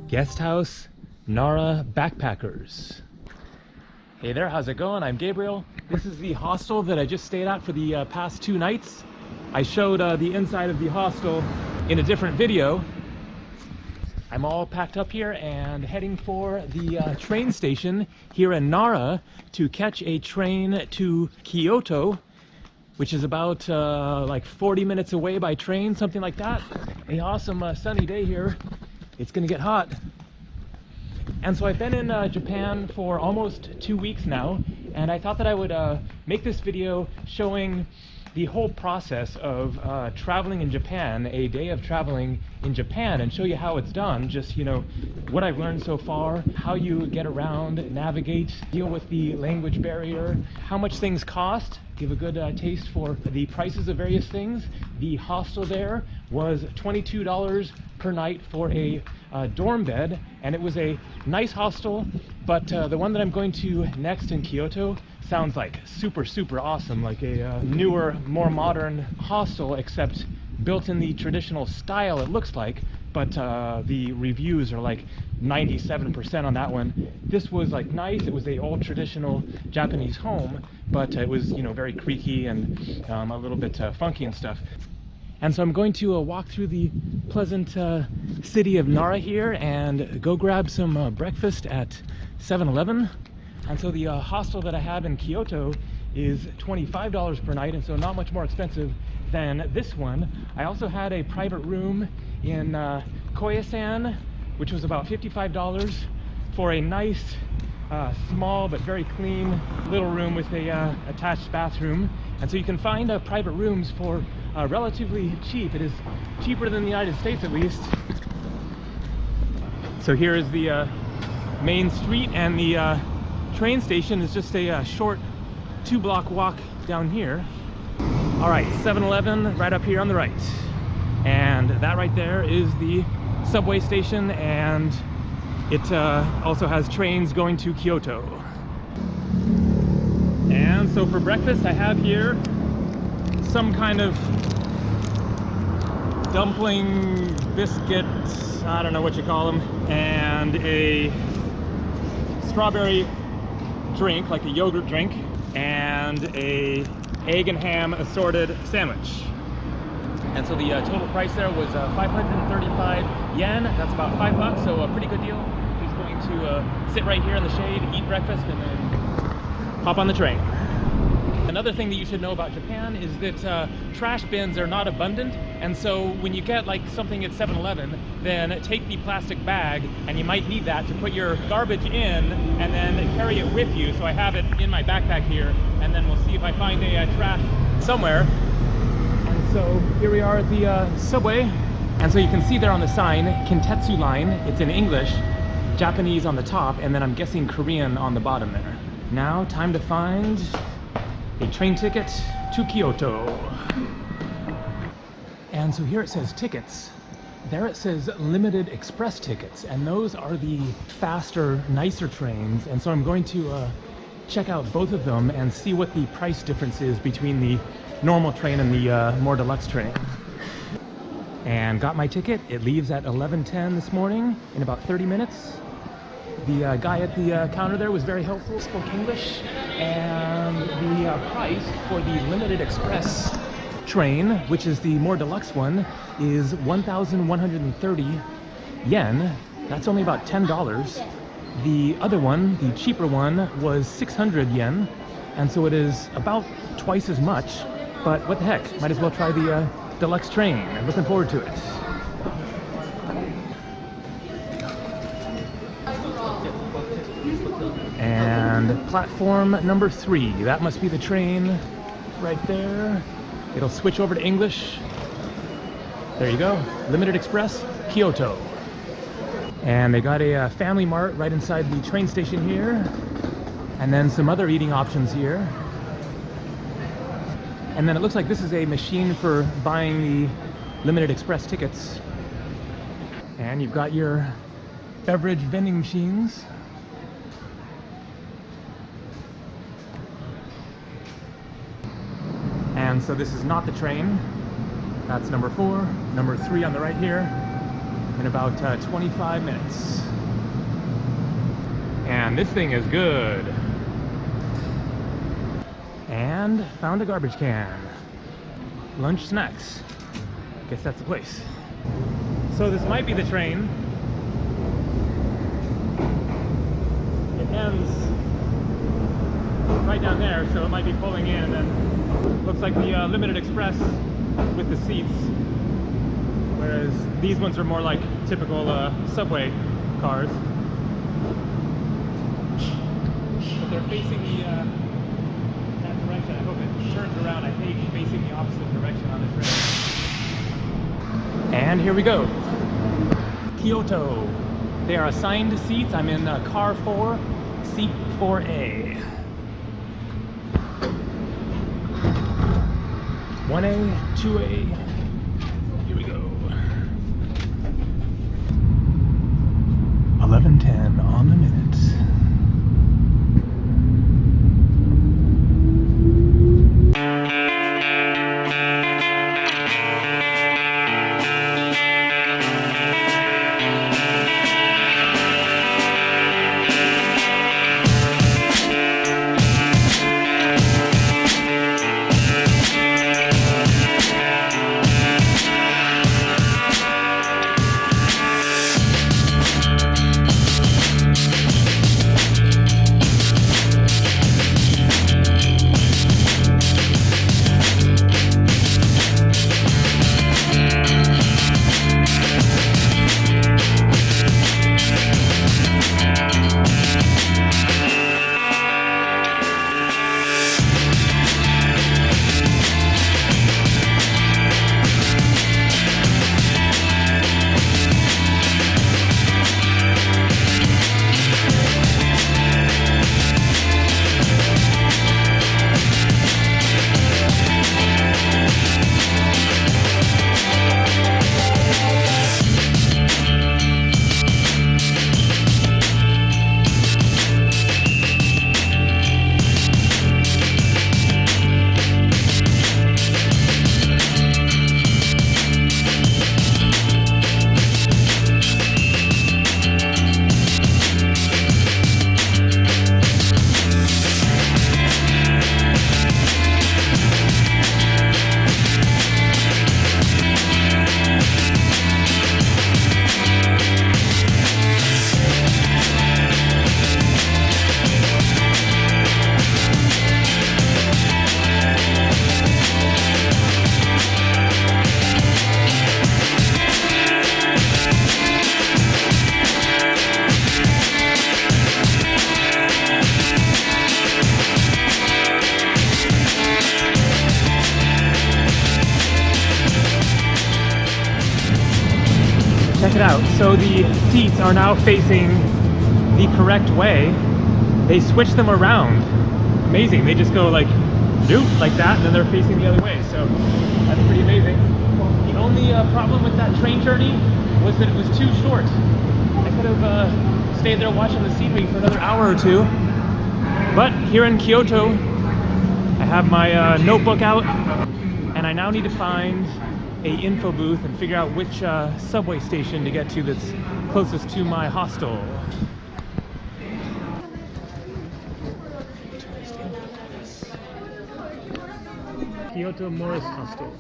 Guest House, Nara Backpackers. Hey there, how's it going? I'm Gabriel. This is the hostel that I just stayed at for the past 2 nights. I showed the inside of the hostel in a different video. I'm all packed up here and heading for the train station here in Nara to catch a train to Kyoto, which is about like 40 minutes away by train, something like that. An awesome sunny day here. It's gonna get hot. And so I've been in Japan for almost 2 weeks now, and I thought that I would make this video showing the whole process of traveling in Japan, a day of traveling in Japan, and show you how it's done. Just, you know, what I've learned so far, how you get around, navigate, deal with the language barrier, how much things cost, give a good taste for the prices of various things. The hostel there was $22 per night for a dorm bed, and it was a nice hostel, but the one that I'm going to next in Kyoto sounds like super awesome, like a newer, more modern hostel, except built in the traditional style it looks like, but the reviews are like 97% on that one. This was like nice. It was a old traditional Japanese home, but it was, you know, very creaky and a little bit funky and stuff. And so I'm going to walk through the pleasant city of Nara here and go grab some breakfast at 7-Eleven. And so the hostel that I have in Kyoto is $25 per night, and so not much more expensive than this one. I also had a private room in Koyasan, which was about $55 for a nice, small but very clean little room with a attached bathroom. And so you can find private rooms for relatively cheap. It is cheaper than the United States, at least. So here is the main street, and the train station is just a short 2-block walk down here. All right, 7-Eleven right up here on the right. And that right there is the subway station, and it also has trains going to Kyoto. And so for breakfast I have here some kind of dumpling, biscuit, I don't know what you call them, and a strawberry drink, like a yogurt drink, and a egg and ham assorted sandwich. And so the total price there was 535 yen. That's about $5, so a pretty good deal. Just going to sit right here in the shade, eat breakfast, and then hop on the train. Another thing that you should know about Japan is that trash bins are not abundant, and so when you get like something at 7-Eleven, then take the plastic bag, and you might need that to put your garbage in and then carry it with you. So I have it in my backpack here, and then we'll see if I find a trash somewhere. And so here we are at the subway, and so you can see there on the sign, Kintetsu line. It's in English, Japanese on the top, and then I'm guessing Korean on the bottom there. Now time to find a train ticket to Kyoto. And so here it says tickets. There it says limited express tickets, and those are the faster, nicer trains. And so I'm going to check out both of them and see what the price difference is between the normal train and the more deluxe train. And got my ticket. It leaves at 11:10 this morning, in about 30 minutes. The guy at the counter there was very helpful, spoke English, and the price for the limited express train, which is the more deluxe one, is 1,130 yen. That's only about $10. The other one, the cheaper one, was 600 yen, and so it is about twice as much. But what the heck, might as well try the deluxe train. I'm looking forward to it. And platform number 3, that must be the train right there. It'll switch over to English. There you go, Limited Express, Kyoto. And they got a family mart right inside the train station here. And then some other eating options here. And then it looks like this is a machine for buying the limited express tickets. And you've got your beverage vending machines. And so this is not the train. That's number 4. Number 3 on the right here in about 25 minutes. And this thing is good. And found a garbage can. Lunch snacks. Guess that's the place. So this might be the train. It ends right down there, so it might be pulling in, and then looks like the limited express with the seats, whereas these ones are more like typical subway cars. But they're facing that direction. I hope it turns around. I hate facing the opposite direction on the train. And here we go. Kyoto. They are assigned seats. I'm in car 4, seat 4A. 1A, 2A. Here we go. 11:10 on the minute. Check it out. So the seats are now facing the correct way. They switch them around. Amazing. They just go like doop like that, and then they're facing the other way. So that's pretty amazing. The only problem with that train journey was that it was too short. I could have stayed there watching the scenery for another hour or 2. But here in Kyoto, I have my notebook out, and I now need to find a info booth and figure out which subway station to get to that's closest to my hostel. Kyoto Morris Hostel.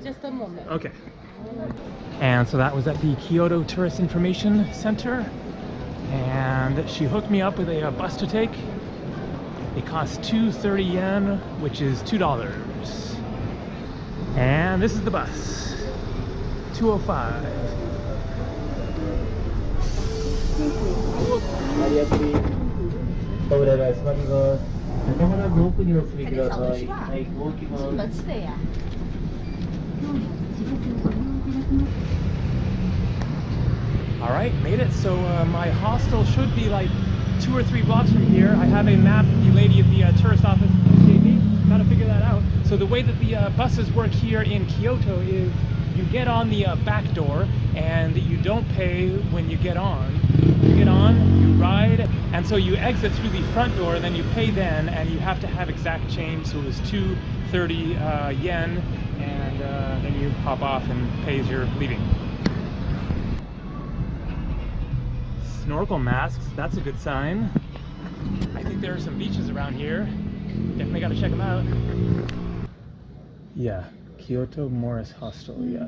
Just a moment. Okay. And so that was at the Kyoto Tourist Information Center, and she hooked me up with a bus to take. It costs 230 yen, which is $2. And this is the bus. 205. All right, made it. So my hostel should be like 2 or 3 blocks from here. I have a map. The lady at the tourist office gave me. Got to figure that out. So the way that the buses work here in Kyoto is you get on the back door and you don't pay when you get on. You get on, you ride, and so you exit through the front door, and then you pay then, and you have to have exact change. So it was 230 yen, and then you hop off and pay as you're leaving. Snorkel masks, that's a good sign. I think there are some beaches around here. Definitely got to check them out. Yeah, Kyoto Morris Hostel, yeah.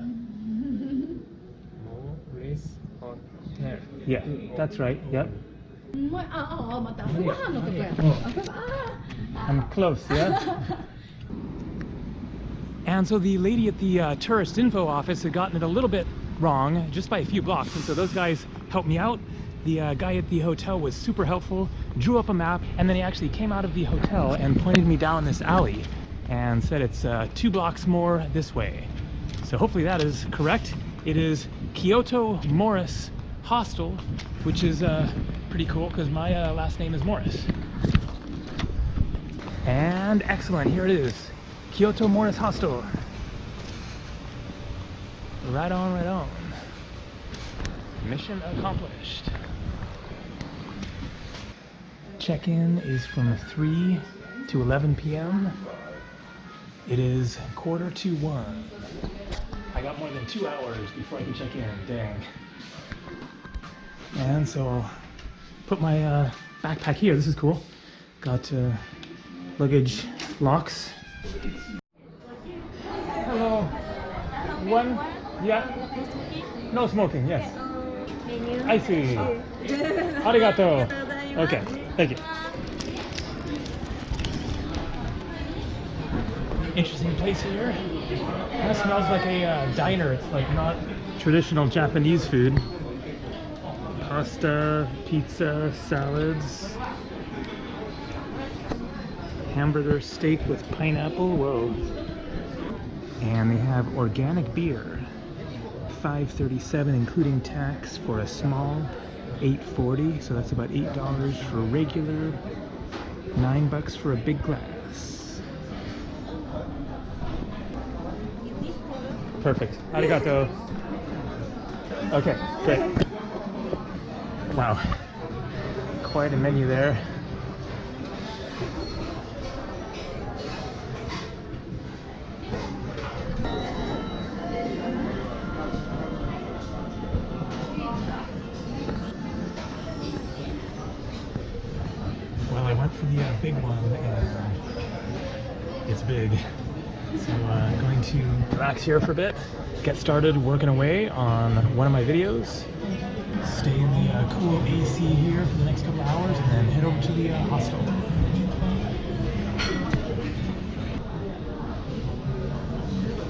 Morris Hotel. Yeah, that's right, yep. I'm close, yeah? And so the lady at the tourist info office had gotten it a little bit wrong, just by a few blocks, and so those guys helped me out. The guy at the hotel was super helpful, drew up a map, and then he actually came out of the hotel and pointed me down this alley and said it's 2 blocks more this way. So hopefully that is correct. It is Kyoto Morris Hostel, which is pretty cool because my last name is Morris. And excellent, here it is. Kyoto Morris Hostel. Right on, right on. Mission accomplished. Check-in is from 3 to 11 p.m. It is 1:45. I got more than 2 hours before I can check in, dang. And so I'll put my backpack here. This is cool. Got luggage locks. Hello. One, yeah. No smoking, yes. I see. Arigato. Okay, thank you. Interesting place here. Kind of smells like a diner. It's like not traditional Japanese food. Pasta, pizza, salads. Hamburger steak with pineapple, whoa. And they have organic beer. $5.37 including tax for a small, $8.40, so that's about $8 for regular, $9 for a big glass. Perfect. Arigato. Okay, great. Wow, quite a menu there. I went for the big one, and it's big. So going to relax here for a bit, get started working away on one of my videos, stay in the cool AC here for the next couple of hours, and then head over to the hostel.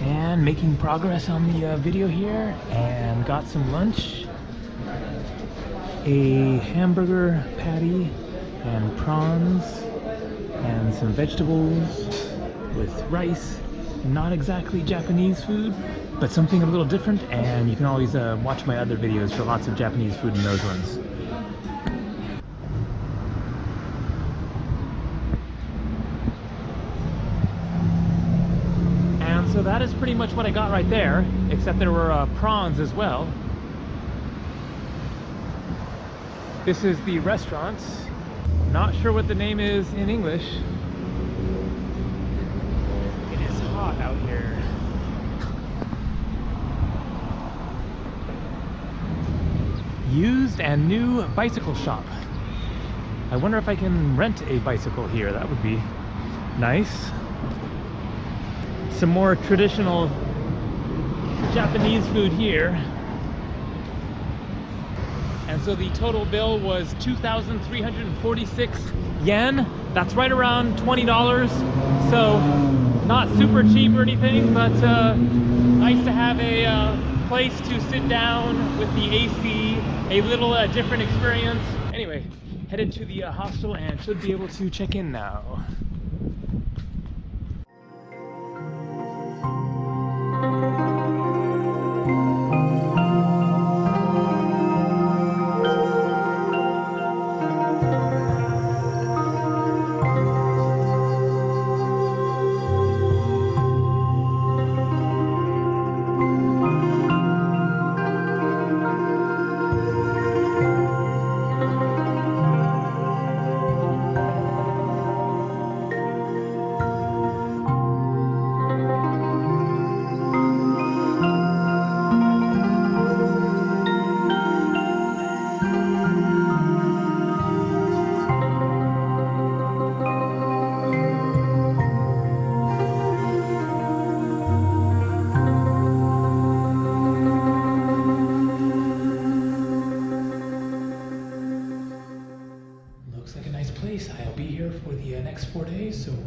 And making progress on the video here, and got some lunch. A hamburger patty and prawns and some vegetables with rice. Not exactly Japanese food, but something a little different, and you can always watch my other videos for lots of Japanese food in those ones. And so that is pretty much what I got right there, except there were prawns as well. This is the restaurant. Not sure what the name is in English. It is hot out here. Used and new bicycle shop. I wonder if I can rent a bicycle here. That would be nice. Some more traditional Japanese food here. And so the total bill was 2,346 yen. That's right around $20. So not super cheap or anything, but nice to have a place to sit down with the AC, a little different experience. Anyway, headed to the hostel and should be able to check in now.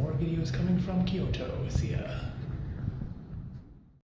more videos coming from Kyoto. See ya.